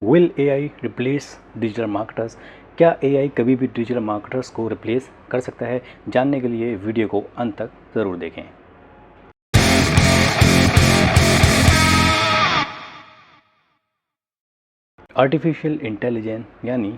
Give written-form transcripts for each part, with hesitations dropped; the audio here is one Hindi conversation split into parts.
Will AI replace digital marketers? क्या एआई कभी भी डिजिटल मार्केटर्स को रिप्लेस कर सकता है? जानने के लिए वीडियो को अंत तक ज़रूर देखें। आर्टिफिशियल इंटेलिजेंस यानी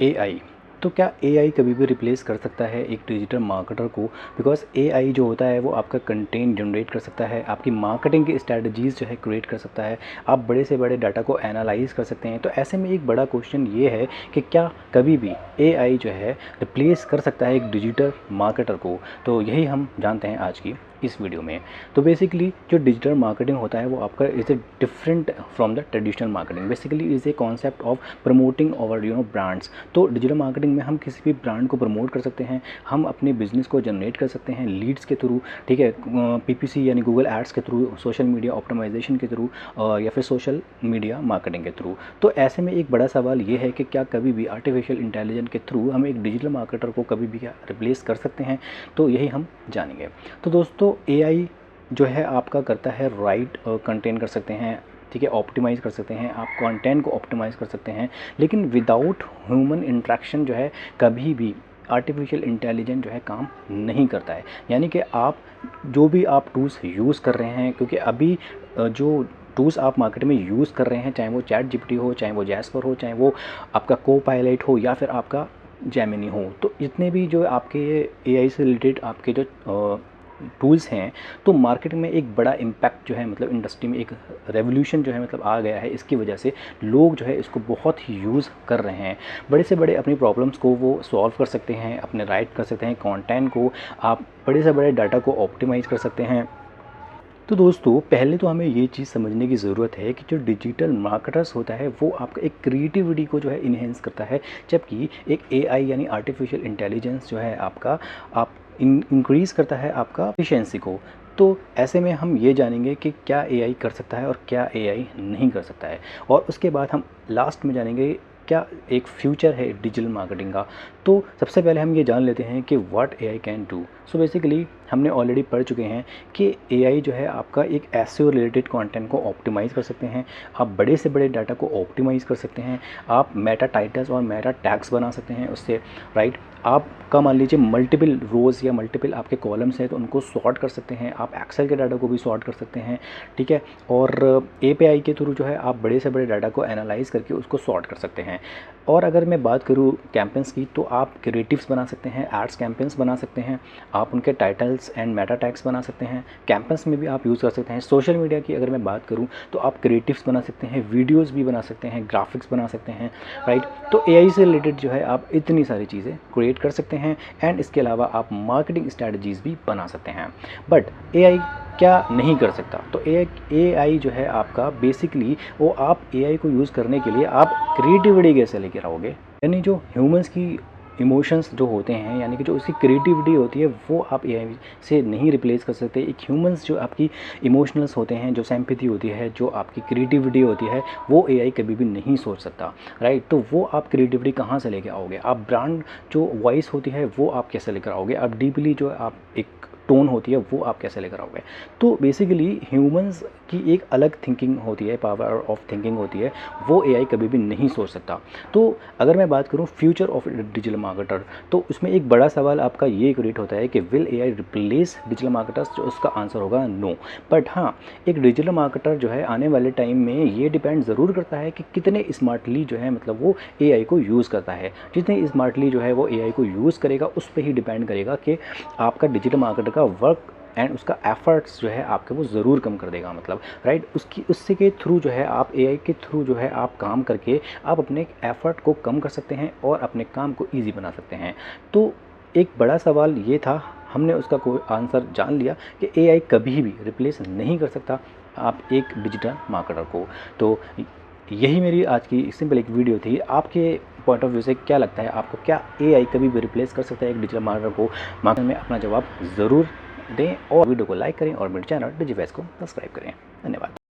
एआई, तो क्या एआई कभी भी रिप्लेस कर सकता है एक डिजिटल मार्केटर को? बिकॉज एआई जो होता है वो आपका कंटेंट जनरेट कर सकता है, आपकी मार्केटिंग की स्ट्रैटेजीज़ जो है क्रिएट कर सकता है, आप बड़े से बड़े डाटा को एनालाइज कर सकते हैं। तो ऐसे में एक बड़ा क्वेश्चन ये है कि क्या कभी भी एआई जो है रिप्लेस कर सकता है एक डिजिटल मार्केटर को? तो यही हम जानते हैं आज की इस वीडियो में। तो बेसिकली जो डिजिटल मार्केटिंग होता है वो आपका is a different from the traditional marketing. Basically is a concept of promoting our brands. तो डिजिटल मार्केटिंग में हम किसी भी ब्रांड को प्रमोट कर सकते हैं, हम अपने बिजनेस को जनरेट कर सकते हैं लीड्स के थ्रू, ठीक है, पीपीसी यानी गूगल एड्स के थ्रू, सोशल मीडिया ऑप्टिमाइजेशन के थ्रू या फिर सोशल मीडिया मार्केटिंग के थ्रू। तो ऐसे में एक बड़ा सवाल ये है कि क्या कभी भी आर्टिफिशियल इंटेलिजेंस के थ्रू हम एक डिजिटल मार्केटर को कभी भी रिप्लेस कर सकते हैं? तो यही हम जानेंगे। तो दोस्तों एआई जो है आपका करता है राइट कंटेंट कर सकते हैं, ठीक है, ऑप्टिमाइज़ कर सकते हैं, आप कंटेंट को ऑप्टिमाइज़ कर सकते हैं, लेकिन विदाउट ह्यूमन इंटरेक्शन जो है कभी भी आर्टिफिशियल इंटेलिजेंस जो है काम नहीं करता है। यानी कि आप जो भी आप टूल्स यूज़ कर रहे हैं, क्योंकि अभी जो टूल्स आप मार्केट में यूज़ कर रहे हैं, चाहे वो चैट जीपीटी हो, चाहे वो जैस्पर हो, चाहे वो आपका कोपायलट हो या फिर आपका जेमिनी हो, तो जितने भी जो आपके एआई से रिलेटेड आपके जो टूल्स हैं, तो मार्केट में एक बड़ा इम्पैक्ट जो है मतलब इंडस्ट्री में एक रेवोल्यूशन जो है मतलब आ गया है। इसकी वजह से लोग जो है इसको बहुत ही यूज़ कर रहे हैं, बड़े से बड़े अपनी प्रॉब्लम्स को वो सॉल्व कर सकते हैं, अपने राइट कर सकते हैं, कंटेंट को आप बड़े से बड़े डाटा को ऑप्टिमाइज़ कर सकते हैं। तो दोस्तों पहले तो हमें ये चीज़ समझने की ज़रूरत है कि जो डिजिटल मार्केटर्स होता है वो आपका एक क्रिएटिविटी को जो है इन्हेंस करता है, जबकि एक एआई यानी आर्टिफिशियल इंटेलिजेंस जो है आपका आप इंक्रीज़ करता है आपका एफिशिएंसी को। तो ऐसे में हम ये जानेंगे कि क्या एआई कर सकता है और क्या एआई नहीं कर सकता है, और उसके बाद हम लास्ट में जानेंगे क्या एक फ्यूचर है डिजिटल मार्केटिंग का। तो सबसे पहले हम ये जान लेते हैं कि what AI can do. So basically हमने ऑलरेडी पढ़ चुके हैं कि एआई जो है आपका एक एसईओ रिलेटेड कंटेंट को ऑप्टिमाइज़ कर सकते हैं, आप बड़े से बड़े डाटा को ऑप्टिमाइज़ कर सकते हैं, आप मेटा टाइटल्स और मेटा टैग्स बना सकते हैं उससे, राइट। आपका मान लीजिए मल्टीपल रोज़ या मल्टीपल आपके कॉलम्स हैं तो उनको सॉर्ट कर सकते हैं, आप एक्सेल के डाटा को भी सॉर्ट कर सकते हैं, ठीक है। और एपीआई के थ्रू जो है आप बड़े से बड़े डाटा को एनालाइज करके उसको सॉर्ट कर सकते हैं। और अगर मैं बात करूँ कैंपेन्स की, तो आप क्रिएटिव्स बना सकते हैं, एड्स कैंपेन्स बना सकते हैं, आप उनके टाइटल्स एंड मेटा टैग्स बना सकते हैं, कैंपेन्स में भी आप यूज़ कर सकते हैं। सोशल मीडिया की अगर मैं बात करूँ तो आप क्रिएटिव्स बना सकते हैं, वीडियोज़ भी बना सकते हैं, ग्राफिक्स बना सकते हैं, राइट। तो एआई से रिलेटेड जो है आप इतनी सारी चीज़ें क्रिएट कर सकते हैं, एंड इसके अलावा आप मार्केटिंग स्ट्रैटेजीज़ भी बना सकते हैं। बट एआई क्या नहीं कर सकता? तो एआई जो है आपका बेसिकली वो आप एआई को यूज़ करने के लिए आप क्रिएटिविटी कैसे लेकर आओगे, यानी जो ह्यूमंस की इमोशंस जो होते हैं, यानी कि जो उसकी क्रिएटिविटी होती है वो आप एआई से नहीं रिप्लेस कर सकते। एक ह्यूमंस जो आपकी इमोशनल्स होते हैं, जो सिंपैथी होती है, जो आपकी क्रिएटिविटी होती है, वो एआई कभी भी नहीं सोच सकता, राइट। तो वो आप क्रिएटिविटी कहाँ से लेके आओगे? आप ब्रांड जो वॉइस होती है वो आप कैसे लेकर आओगे? आप डीपली जो आप एक टोन होती है वो आप कैसे लेकर आओगे? तो बेसिकली ह्यूमंस की एक अलग थिंकिंग होती है, पावर ऑफ थिंकिंग होती है, वो एआई कभी भी नहीं सोच सकता। तो अगर मैं बात करूँ फ्यूचर ऑफ डिजिटल मार्केटर, तो उसमें एक बड़ा सवाल आपका ये क्रिएट होता है कि will AI replace digital marketers? जो उसका आंसर होगा नो। बट हाँ, एक डिजिटल मार्केटर जो है आने वाले टाइम में ये डिपेंड ज़रूर करता है कि कितने स्मार्टली जो है मतलब वो एआई को यूज़ करता है। जितने स्मार्टली जो है वो एआई को यूज़ करेगा उस पर ही डिपेंड करेगा कि आपका डिजिटल मार्केटर का वर्क एंड उसका एफर्ट्स जो है आपके वो ज़रूर कम कर देगा, मतलब राइट। उससे के थ्रू जो है आप एआई के थ्रू जो है आप काम करके आप अपने एफर्ट को कम कर सकते हैं और अपने काम को ईजी बना सकते हैं। तो एक बड़ा सवाल ये था, हमने उसका कोई आंसर जान लिया कि एआई कभी भी रिप्लेस नहीं कर सकता आप एक डिजिटल मार्केटर को। तो यही मेरी आज की सिंपल एक वीडियो थी। आपके पॉइंट ऑफ व्यू से क्या लगता है आपको, क्या एआई कभी भी रिप्लेस कर सकता है एक डिजिटल मार्केटर को? मार्केट में अपना जवाब ज़रूर दें और वीडियो को लाइक करें और मेरे चैनल डिजिवैस को सब्सक्राइब करें। धन्यवाद।